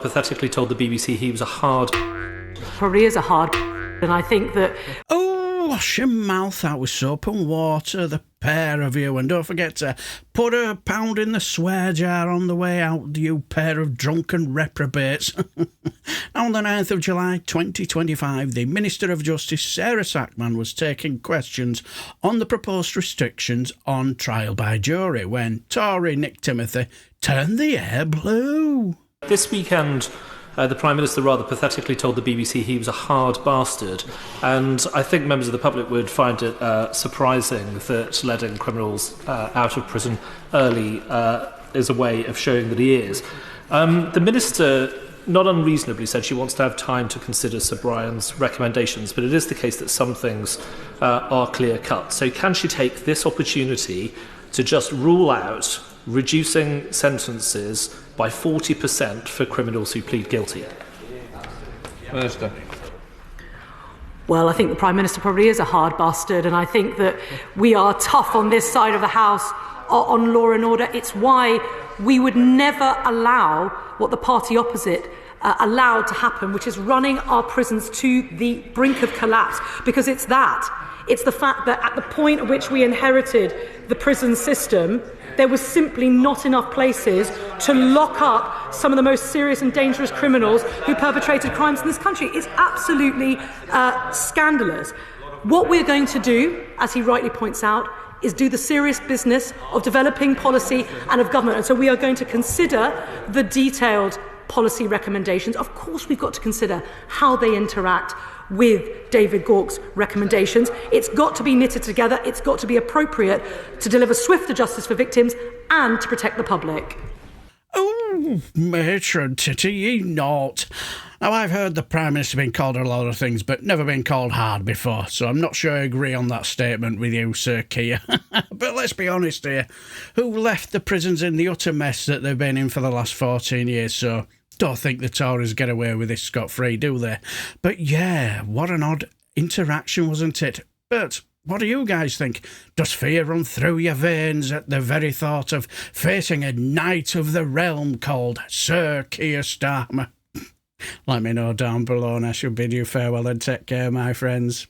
Pathetically told the BBC he was a hard... Probably is a hard... and I think that... Oh, wash your mouth out with soap and water, the pair of you, and don't forget to put £1 in the swear jar on the way out, you pair of drunken reprobates. On the 9th of July 2025, the Minister of Justice Sarah Sackman was taking questions on the proposed restrictions on trial by jury when Tory Nick Timothy turned the air blue. This weekend, the Prime Minister rather pathetically told the BBC he was a hard bastard, and I think members of the public would find it surprising that letting criminals out of prison early is a way of showing that he is. The Minister, not unreasonably, said she wants to have time to consider Sir Brian's recommendations, but it is the case that some things are clear-cut. So can she take this opportunity to just rule out reducing sentences by 40% for criminals who plead guilty? Minister. Well, I think the Prime Minister probably is a hard bastard, and I think that we are tough on this side of the House on law and order. It's why we would never allow what the party opposite allowed to happen, which is running our prisons to the brink of collapse, because it's that. It's the fact that at the point at which we inherited the prison system, there was simply not enough places to lock up some of the most serious and dangerous criminals who perpetrated crimes in this country. It's absolutely scandalous. What we're going to do, as he rightly points out, is do the serious business of developing policy and of government. And so we are going to consider the detailed policy recommendations. Of course, we've got to consider how they interact with David Gauke's recommendations. It's got to be knitted together. It's got to be appropriate to deliver swifter justice for victims and to protect the public. Oh, matron titty, ye not. Now, I've heard the Prime Minister being called a lot of things, but never been called hard before, so I'm not sure I agree on that statement with you, Sir Keir. But let's be honest here. Who left the prisons in the utter mess that they've been in for the last 14 years, so don't think the Tories get away with this scot-free, do they? But yeah, what an odd interaction, wasn't it? But what do you guys think? Does fear run through your veins at the very thought of facing a knight of the realm called Sir Keir Starmer? Let me know down below, and I shall bid you farewell and take care, my friends.